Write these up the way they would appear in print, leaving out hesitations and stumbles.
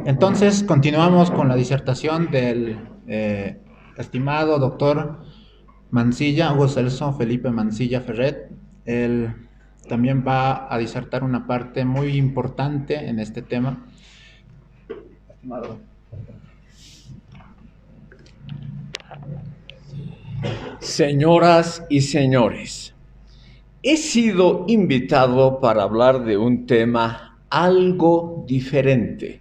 Entonces, continuamos con la disertación del estimado doctor Mancilla, Hugo Celso Felipe Mancilla Ferret. Él también va a disertar una parte muy importante en este tema. Estimado. Señoras y señores, he sido invitado para hablar de un tema algo diferente,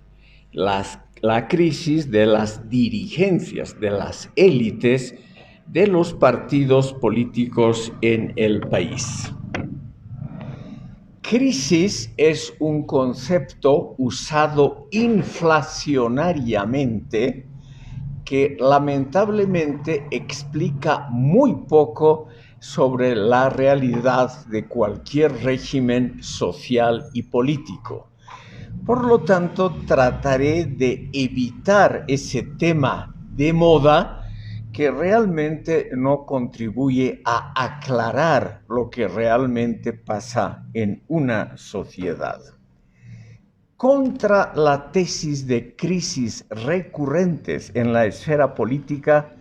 la crisis de las dirigencias, de las élites de los partidos políticos en el país. Crisis es un concepto usado inflacionariamente que lamentablemente explica muy poco sobre la realidad de cualquier régimen social y político. Por lo tanto, trataré de evitar ese tema de moda que realmente no contribuye a aclarar lo que realmente pasa en una sociedad. Contra la tesis de crisis recurrentes en la esfera política,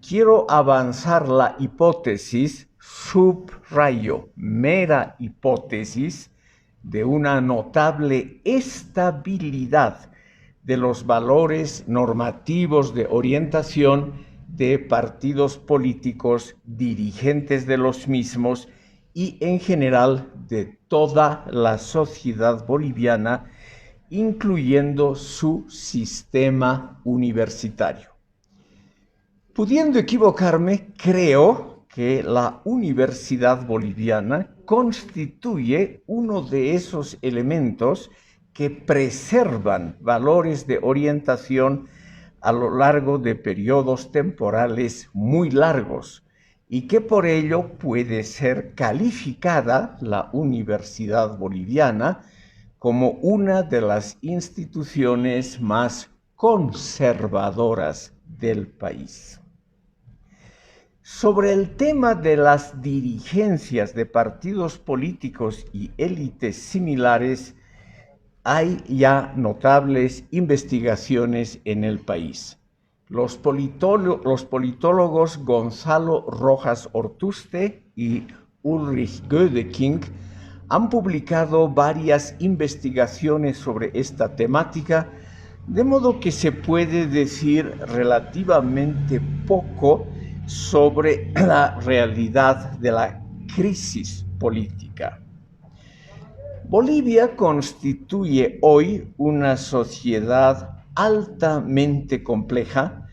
quiero avanzar la hipótesis, subrayo, mera hipótesis, de una notable estabilidad de los valores normativos de orientación de partidos políticos, dirigentes de los mismos y en general de toda la sociedad boliviana, incluyendo su sistema universitario. Pudiendo equivocarme, creo que la Universidad Boliviana constituye uno de esos elementos que preservan valores de orientación a lo largo de periodos temporales muy largos y que por ello puede ser calificada la Universidad Boliviana como una de las instituciones más conservadoras del país. Sobre el tema de las dirigencias de partidos políticos y élites similares, hay ya notables investigaciones en el país. Los politólogos Gonzalo Rojas Ortuste y Ulrich Gödeking han publicado varias investigaciones sobre esta temática, de modo que se puede decir relativamente poco sobre la realidad de la crisis política. Bolivia constituye hoy una sociedad altamente compleja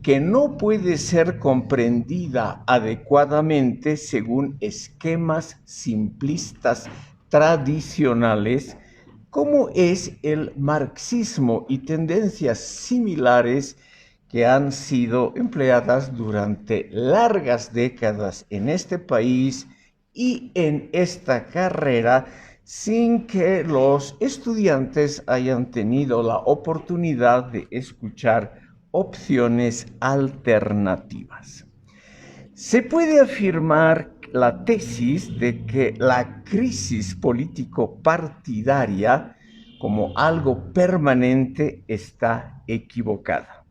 que no puede ser comprendida adecuadamente según esquemas simplistas tradicionales, como es el marxismo y tendencias similares que han sido empleadas durante largas décadas en este país y en esta carrera, sin que los estudiantes hayan tenido la oportunidad de escuchar opciones alternativas. Se puede afirmar la tesis de que la crisis político-partidaria como algo permanente está equivocada.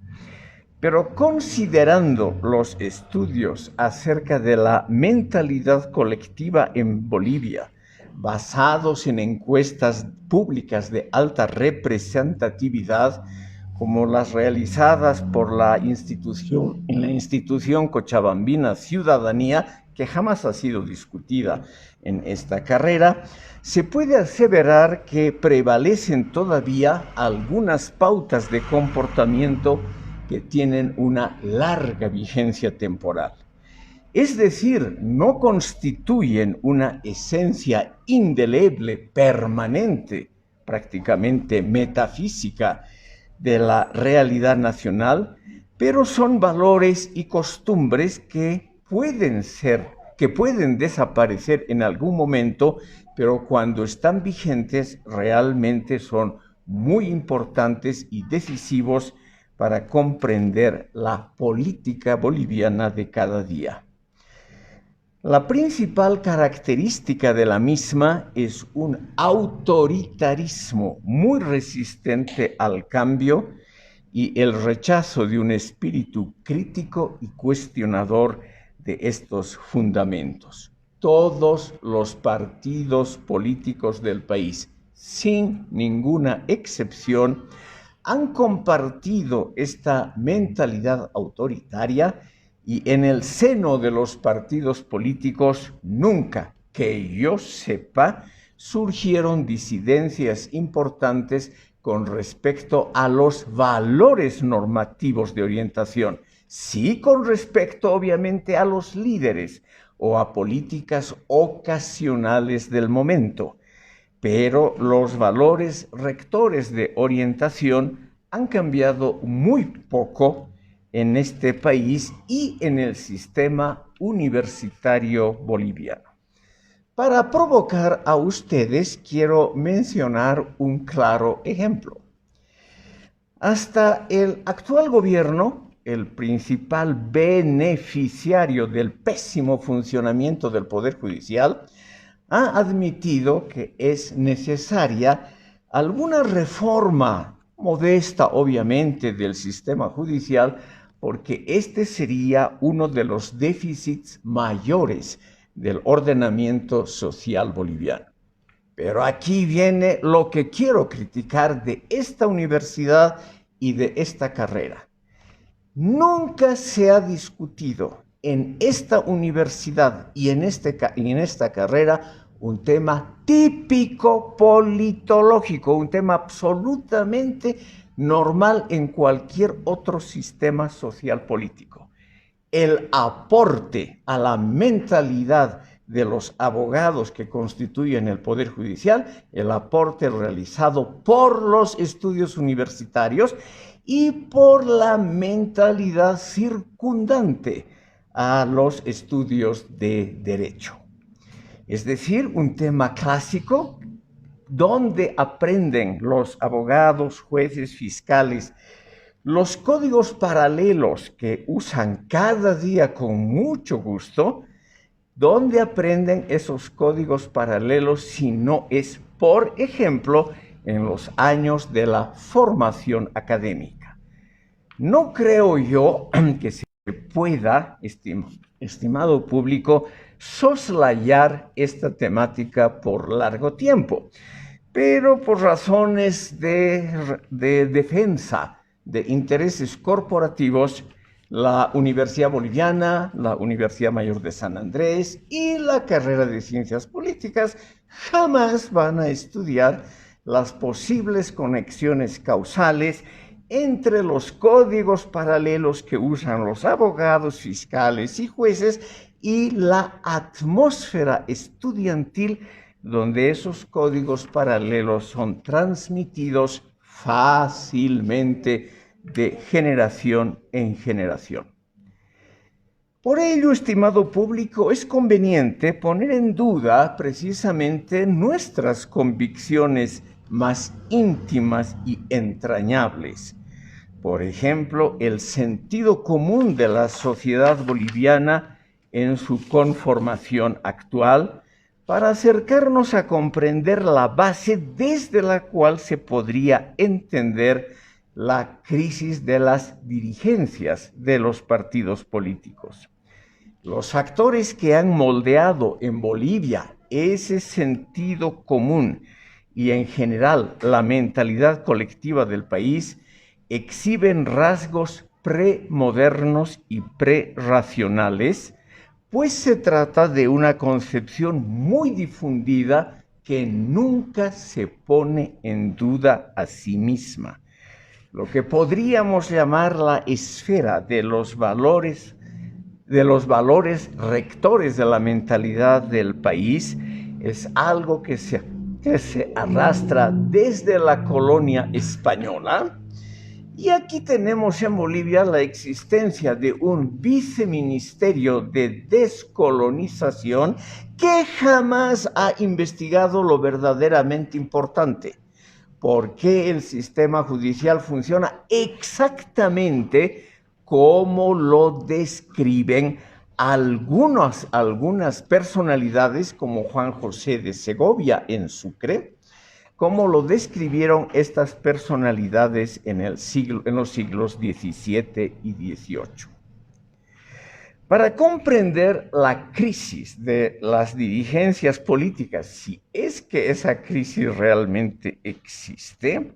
Pero considerando los estudios acerca de la mentalidad colectiva en Bolivia, basados en encuestas públicas de alta representatividad, como las realizadas por en la institución cochabambina Ciudadanía, que jamás ha sido discutida en esta carrera, se puede aseverar que prevalecen todavía algunas pautas de comportamiento que tienen una larga vigencia temporal. Es decir, no constituyen una esencia indeleble, permanente, prácticamente metafísica de la realidad nacional, pero son valores y costumbres que pueden desaparecer en algún momento, pero cuando están vigentes realmente son muy importantes y decisivos para comprender la política boliviana de cada día. La principal característica de la misma es un autoritarismo muy resistente al cambio y el rechazo de un espíritu crítico y cuestionador de estos fundamentos. Todos los partidos políticos del país, sin ninguna excepción, han compartido esta mentalidad autoritaria y en el seno de los partidos políticos nunca, que yo sepa, surgieron disidencias importantes con respecto a los valores normativos de orientación, sí con respecto obviamente a los líderes o a políticas ocasionales del momento, pero los valores rectores de orientación han cambiado muy poco en este país y en el sistema universitario boliviano. Para provocar a ustedes, quiero mencionar un claro ejemplo. Hasta el actual gobierno, el principal beneficiario del pésimo funcionamiento del Poder Judicial, ha admitido que es necesaria alguna reforma modesta, obviamente, del sistema judicial, porque este sería uno de los déficits mayores del ordenamiento social boliviano. Pero aquí viene lo que quiero criticar de esta universidad y de esta carrera. Nunca se ha discutido en esta universidad y en esta carrera un tema típico politológico, un tema absolutamente normal en cualquier otro sistema social político. El aporte a la mentalidad de los abogados que constituyen el Poder Judicial, el aporte realizado por los estudios universitarios y por la mentalidad circundante a los estudios de derecho. Es decir, un tema clásico donde aprenden los abogados, jueces, fiscales, los códigos paralelos que usan cada día con mucho gusto. ¿Dónde aprenden esos códigos paralelos si no es, por ejemplo, en los años de la formación académica? No creo yo que se pueda, estimado público, soslayar esta temática por largo tiempo, pero por razones de defensa de intereses corporativos, la Universidad Boliviana, la Universidad Mayor de San Andrés y la carrera de Ciencias Políticas jamás van a estudiar las posibles conexiones causales entre los códigos paralelos que usan los abogados, fiscales y jueces y la atmósfera estudiantil donde esos códigos paralelos son transmitidos fácilmente de generación en generación. Por ello, estimado público, es conveniente poner en duda precisamente nuestras convicciones más íntimas y entrañables. Por ejemplo, el sentido común de la sociedad boliviana en su conformación actual, para acercarnos a comprender la base desde la cual se podría entender la crisis de las dirigencias de los partidos políticos. Los factores que han moldeado en Bolivia ese sentido común y en general la mentalidad colectiva del país exhiben rasgos premodernos y prerracionales, pues se trata de una concepción muy difundida que nunca se pone en duda a sí misma. Lo que podríamos llamar la esfera de los valores rectores de la mentalidad del país es algo que se arrastra desde la colonia española. Y aquí tenemos en Bolivia la existencia de un viceministerio de descolonización que jamás ha investigado lo verdaderamente importante. ¿Por qué el sistema judicial funciona exactamente como lo describen algunas personalidades como Juan José de Segovia en Sucre, como lo describieron estas personalidades en los siglos XVII y XVIII. Para comprender la crisis de las dirigencias políticas, si es que esa crisis realmente existe,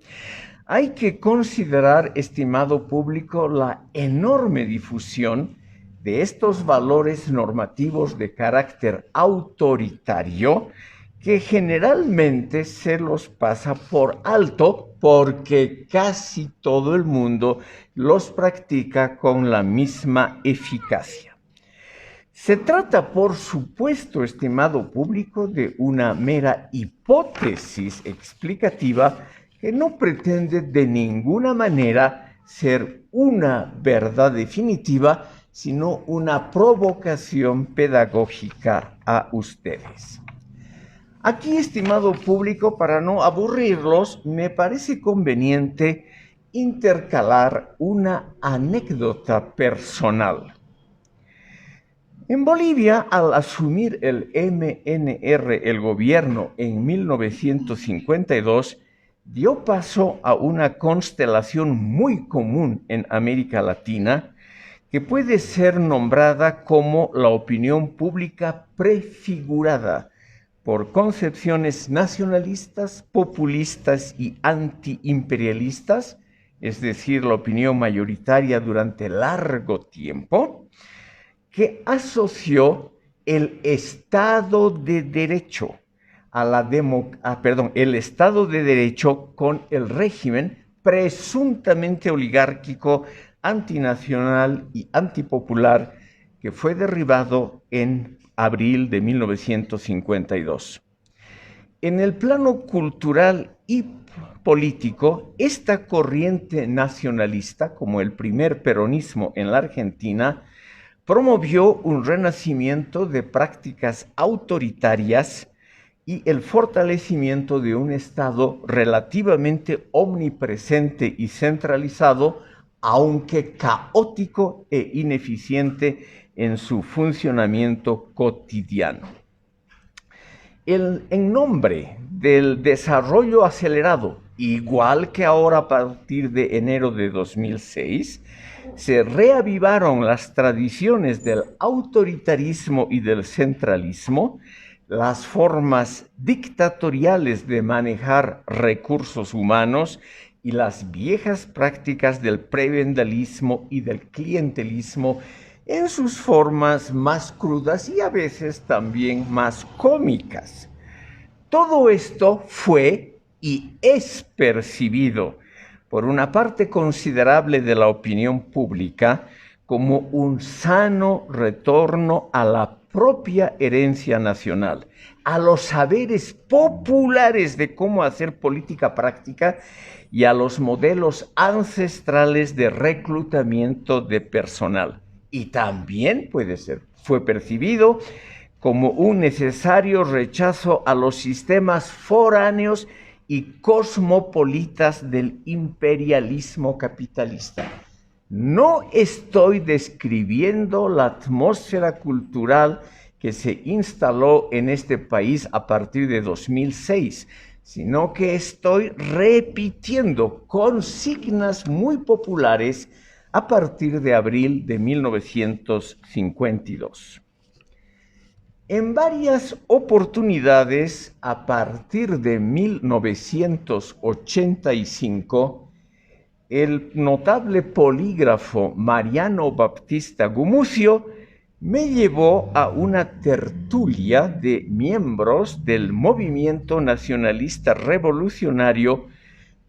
hay que considerar, estimado público, la enorme difusión de estos valores normativos de carácter autoritario que generalmente se los pasa por alto porque casi todo el mundo los practica con la misma eficacia. Se trata, por supuesto, estimado público, de una mera hipótesis explicativa que no pretende de ninguna manera ser una verdad definitiva, sino una provocación pedagógica a ustedes. Aquí, estimado público, para no aburrirlos, me parece conveniente intercalar una anécdota personal. En Bolivia, al asumir el MNR el gobierno en 1952, dio paso a una constelación muy común en América Latina, que puede ser nombrada como la opinión pública prefigurada por concepciones nacionalistas, populistas y antiimperialistas, es decir, la opinión mayoritaria durante largo tiempo, que asoció el Estado de Derecho el Estado de Derecho con el régimen presuntamente oligárquico, antinacional y antipopular que fue derribado en abril de 1952. En el plano cultural y político, esta corriente nacionalista, como el primer peronismo en la Argentina, promovió un renacimiento de prácticas autoritarias y el fortalecimiento de un Estado relativamente omnipresente y centralizado, aunque caótico e ineficiente en su funcionamiento cotidiano. En nombre del desarrollo acelerado, igual que ahora a partir de enero de 2006, se reavivaron las tradiciones del autoritarismo y del centralismo, las formas dictatoriales de manejar recursos humanos y las viejas prácticas del prebendalismo y del clientelismo en sus formas más crudas y a veces también más cómicas. Todo esto fue y es percibido por una parte considerable de la opinión pública como un sano retorno a la propia herencia nacional, a los saberes populares de cómo hacer política práctica y a los modelos ancestrales de reclutamiento de personal. Y también fue percibido como un necesario rechazo a los sistemas foráneos y cosmopolitas del imperialismo capitalista. No estoy describiendo la atmósfera cultural que se instaló en este país a partir de 2006, sino que estoy repitiendo consignas muy populares a partir de abril de 1952. En varias oportunidades, a partir de 1985, el notable polígrafo Mariano Baptista Gumucio me llevó a una tertulia de miembros del movimiento nacionalista revolucionario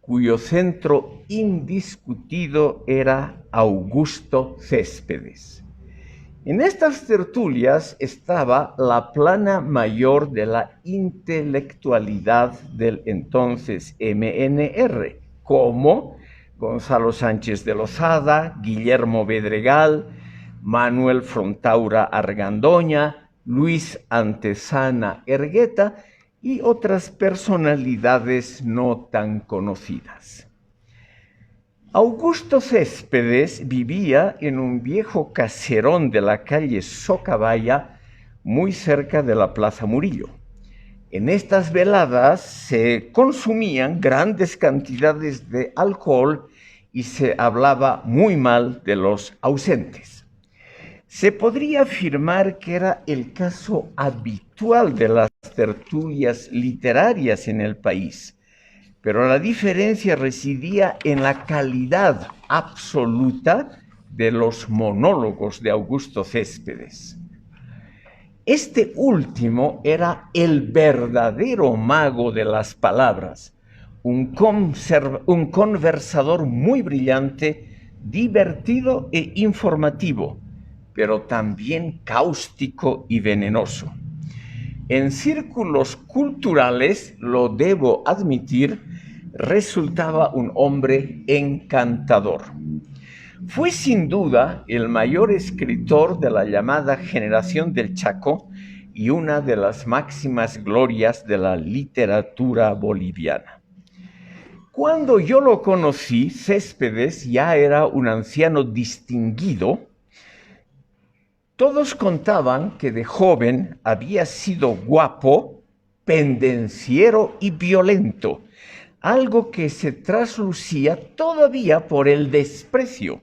cuyo centro indiscutido era Augusto Céspedes. En estas tertulias estaba la plana mayor de la intelectualidad del entonces MNR, como Gonzalo Sánchez de Lozada, Guillermo Bedregal, Manuel Frontaura Argandoña, Luis Antesana Ergueta y otras personalidades no tan conocidas. Augusto Céspedes vivía en un viejo caserón de la calle Socabaya, muy cerca de la Plaza Murillo. En estas veladas se consumían grandes cantidades de alcohol y se hablaba muy mal de los ausentes. Se podría afirmar que era el caso habitual de las tertulias literarias en el país, pero la diferencia residía en la calidad absoluta de los monólogos de Augusto Céspedes. Este último era el verdadero mago de las palabras, un conversador muy brillante, divertido e informativo, pero también cáustico y venenoso. En círculos culturales, lo debo admitir, resultaba un hombre encantador. Fue sin duda el mayor escritor de la llamada generación del Chaco y una de las máximas glorias de la literatura boliviana. Cuando yo lo conocí, Céspedes ya era un anciano distinguido. Todos contaban que de joven había sido guapo, pendenciero y violento, algo que se traslucía todavía por el desprecio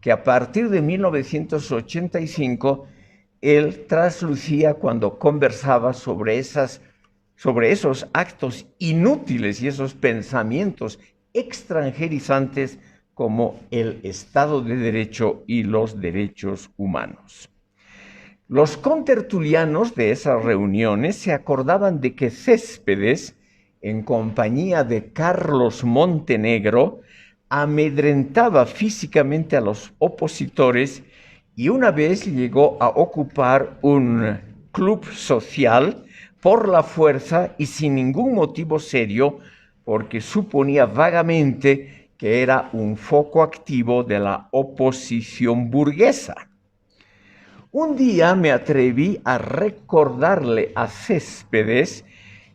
que a partir de 1985 él traslucía cuando conversaba sobre esos actos inútiles y esos pensamientos extranjerizantes como el Estado de Derecho y los derechos humanos. Los contertulianos de esas reuniones se acordaban de que Céspedes, en compañía de Carlos Montenegro, amedrentaba físicamente a los opositores y una vez llegó a ocupar un club social por la fuerza y sin ningún motivo serio, porque suponía vagamente que era un foco activo de la oposición burguesa. Un día me atreví a recordarle a Céspedes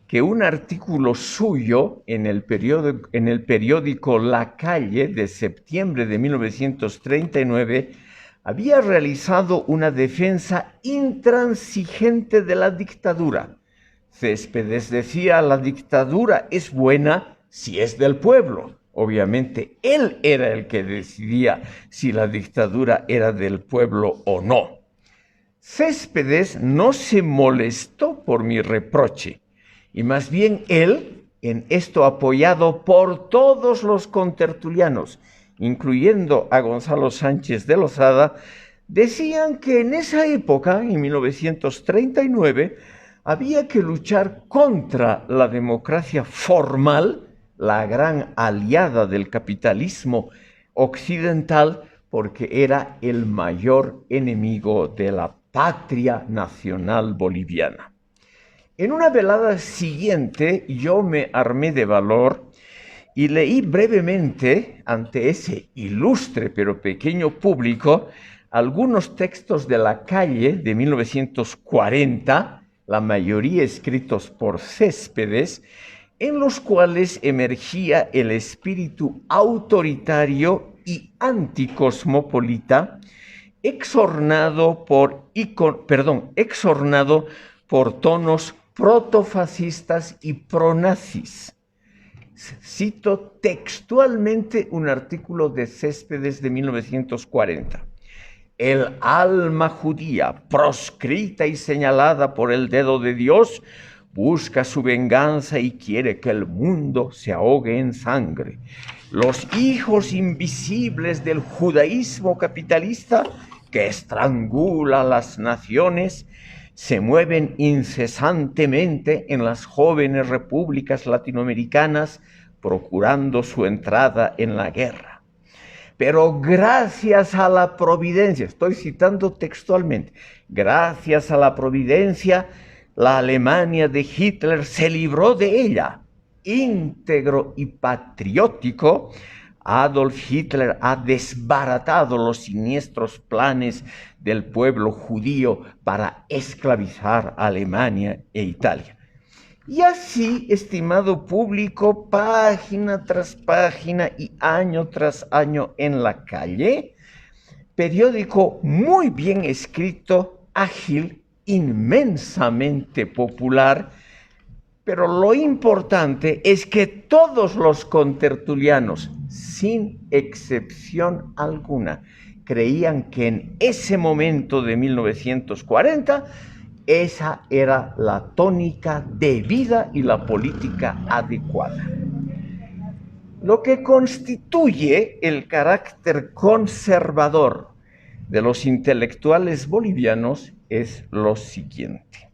que un artículo suyo en el periódico La Calle de septiembre de 1939 había realizado una defensa intransigente de la dictadura. Céspedes decía: la dictadura es buena si es del pueblo. Obviamente, él era el que decidía si la dictadura era del pueblo o no. Céspedes no se molestó por mi reproche, y más bien él, en esto apoyado por todos los contertulianos, incluyendo a Gonzalo Sánchez de Lozada, decían que en esa época, en 1939, había que luchar contra la democracia formal, la gran aliada del capitalismo occidental, porque era el mayor enemigo de la patria nacional boliviana. En una velada siguiente yo me armé de valor y leí brevemente ante ese ilustre pero pequeño público algunos textos de La Calle de 1940, la mayoría escritos por Céspedes, en los cuales emergía el espíritu autoritario y anticosmopolita, exornado por tonos protofascistas y pronazis. Cito textualmente un artículo de Céspedes de 1940. El alma judía, proscrita y señalada por el dedo de Dios, busca su venganza y quiere que el mundo se ahogue en sangre. Los hijos invisibles del judaísmo capitalista, que estrangula a las naciones, se mueven incesantemente en las jóvenes repúblicas latinoamericanas, procurando su entrada en la guerra. Pero gracias a la providencia, estoy citando textualmente, gracias a la providencia, la Alemania de Hitler se libró de ella. Íntegro y patriótico, Adolf Hitler ha desbaratado los siniestros planes del pueblo judío para esclavizar a Alemania e Italia. Y así, estimado público, página tras página y año tras año en la calle, periódico muy bien escrito, ágil, inmensamente popular, pero lo importante es que todos los contertulianos, sin excepción alguna, creían que en ese momento de 1940 esa era la tónica de vida y la política adecuada. Lo que constituye el carácter conservador de los intelectuales bolivianos es lo siguiente.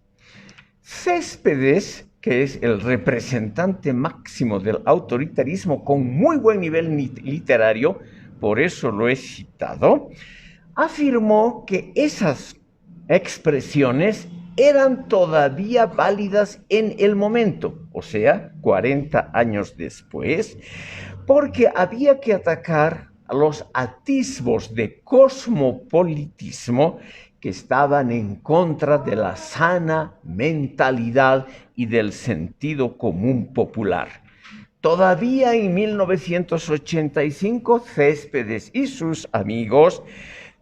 Céspedes, que es el representante máximo del autoritarismo con muy buen nivel literario, por eso lo he citado, afirmó que esas expresiones eran todavía válidas en el momento, o sea, 40 años después, porque había que atacar a los atisbos de cosmopolitismo que estaban en contra de la sana mentalidad y del sentido común popular. Todavía en 1985, Céspedes y sus amigos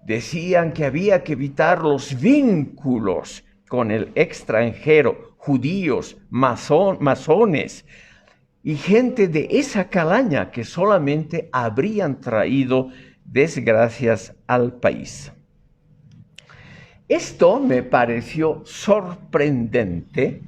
decían que había que evitar los vínculos con el extranjero, judíos, masones y gente de esa calaña que solamente habrían traído desgracias al país. Esto me pareció sorprendente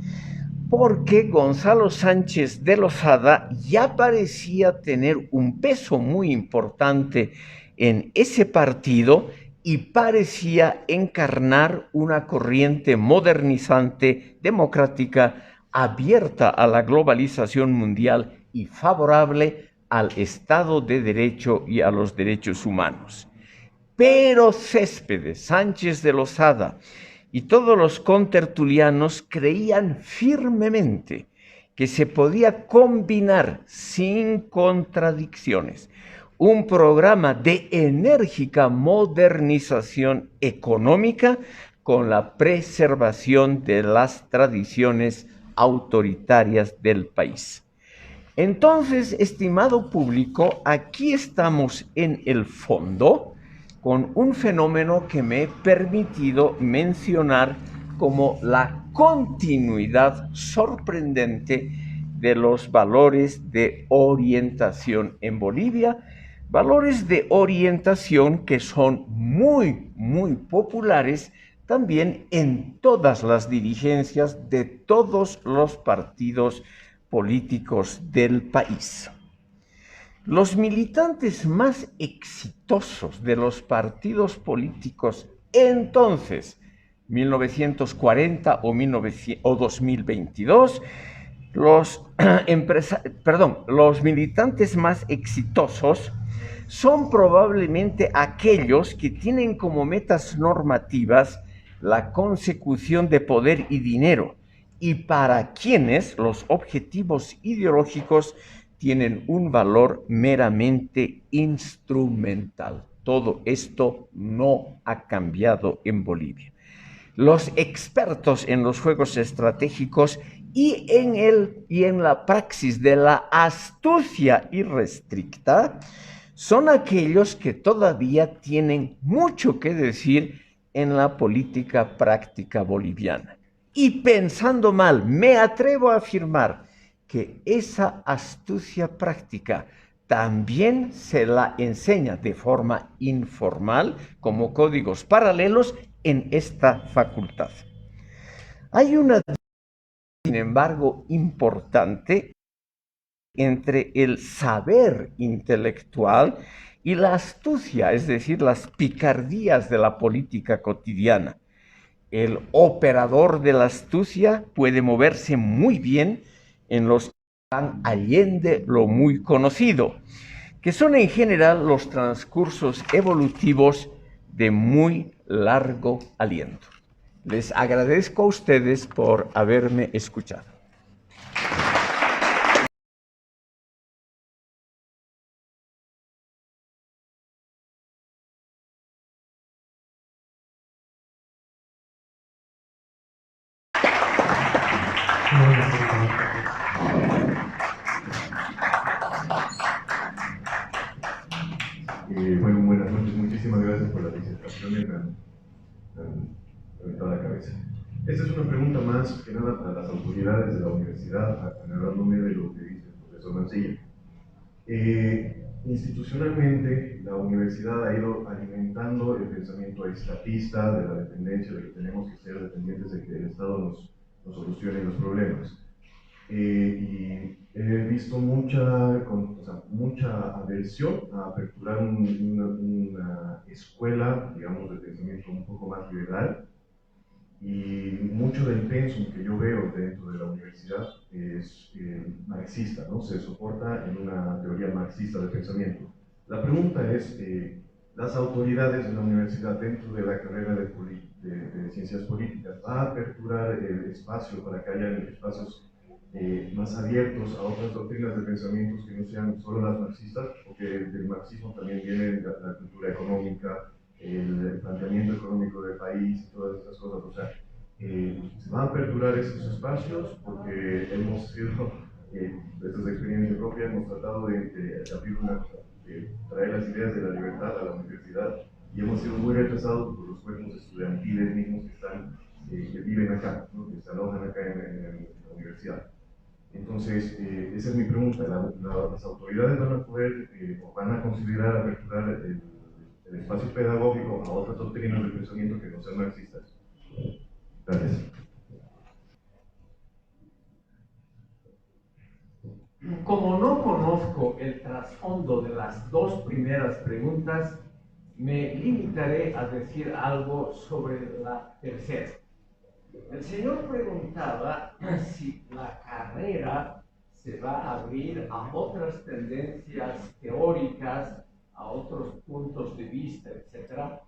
porque Gonzalo Sánchez de Lozada ya parecía tener un peso muy importante en ese partido y parecía encarnar una corriente modernizante, democrática, abierta a la globalización mundial y favorable al Estado de Derecho y a los derechos humanos. Pero Céspedes, Sánchez de Lozada y todos los contertulianos creían firmemente que se podía combinar sin contradicciones un programa de enérgica modernización económica con la preservación de las tradiciones autoritarias del país. Entonces, estimado público, aquí estamos en el fondo con un fenómeno que me he permitido mencionar como la continuidad sorprendente de los valores de orientación en Bolivia, valores de orientación que son muy, muy populares también en todas las dirigencias de todos los partidos políticos del país. Los militantes más exitosos de los partidos políticos entonces, 1940 o 2022, los militantes más exitosos son probablemente aquellos que tienen como metas normativas la consecución de poder y dinero, y para quienes los objetivos ideológicos tienen un valor meramente instrumental. Todo esto no ha cambiado en Bolivia. Los expertos en los juegos estratégicos y en la praxis de la astucia irrestricta son aquellos que todavía tienen mucho que decir en la política práctica boliviana. Y pensando mal, me atrevo a afirmar que esa astucia práctica también se la enseña de forma informal, como códigos paralelos, en esta facultad. Hay una, sin embargo, importante entre el saber intelectual y la astucia, es decir, las picardías de la política cotidiana. El operador de la astucia puede moverse muy bien en los van allende lo muy conocido, que son en general los transcursos evolutivos de muy largo aliento. Les agradezco a ustedes por haberme escuchado. Bueno, buenas noches, muchísimas gracias por las disertaciones, me han reventado la cabeza. Esta es una pregunta más que nada para las autoridades de la universidad, agarrándome de lo que dice el profesor Mancilla. Institucionalmente, la universidad ha ido alimentando el pensamiento estatista de la dependencia, de que tenemos que ser dependientes de que el Estado nos solucione los problemas. Y he visto mucha aversión a aperturar una escuela, digamos, de pensamiento un poco más liberal, y mucho del pensum que yo veo dentro de la universidad es marxista, ¿no? Se soporta en una teoría marxista de pensamiento. La pregunta es, las autoridades de la universidad dentro de la carrera de ciencias políticas, ¿va a aperturar el espacio para que haya espacios más abiertos a otras doctrinas de pensamientos que no sean solo las marxistas? Porque del marxismo también viene la cultura económica, el planteamiento económico del país y todas esas cosas. O sea, se van a aperturar esos espacios porque hemos sido, desde su experiencia propia, hemos tratado de abrir de traer las ideas de la libertad a la universidad y hemos sido muy retrasados por los cuerpos estudiantiles mismos que están, que viven acá, ¿no? Que se alojan acá en la universidad. Entonces, esa es mi pregunta. ¿Las autoridades van a poder o van a considerar aperturar el espacio pedagógico a otras doctrinas de pensamiento que no sean marxistas? Gracias. Como no conozco el trasfondo de las dos primeras preguntas, me limitaré a decir algo sobre la tercera. El señor preguntaba si la carrera se va a abrir a otras tendencias teóricas, a otros puntos de vista, etc.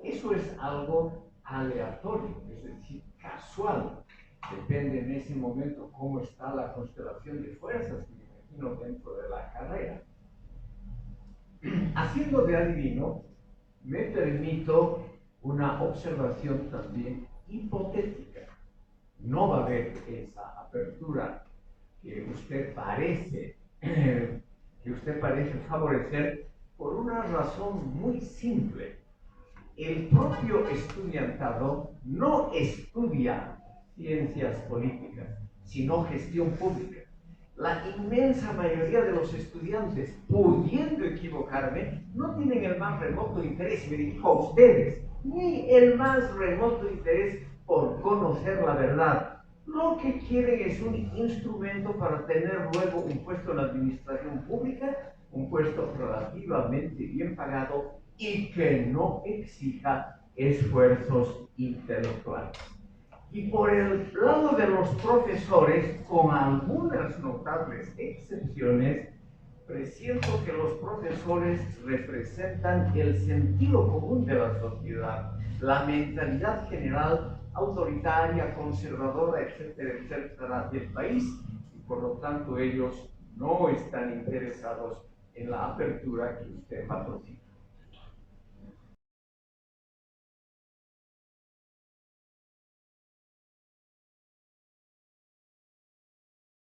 Eso es algo aleatorio, es decir, casual. Depende en ese momento cómo está la constelación de fuerzas, me imagino, dentro de la carrera. Haciendo de adivino, me permito una observación también hipotética. No va a haber esa apertura que usted parece favorecer por una razón muy simple. El propio estudiantado no estudia ciencias políticas, sino gestión pública. La inmensa mayoría de los estudiantes, pudiendo equivocarme, no tienen el más remoto interés, me dirijo a ustedes, ni el más remoto interés por conocer la verdad. Lo que quieren es un instrumento para tener luego un puesto en la administración pública, un puesto relativamente bien pagado y que no exija esfuerzos intelectuales. Y por el lado de los profesores, con algunas notables excepciones, presiento que los profesores representan el sentido común de la sociedad, la mentalidad general autoritaria, conservadora, etcétera, etcétera, del país, y por lo tanto ellos no están interesados en la apertura que usted patrocina.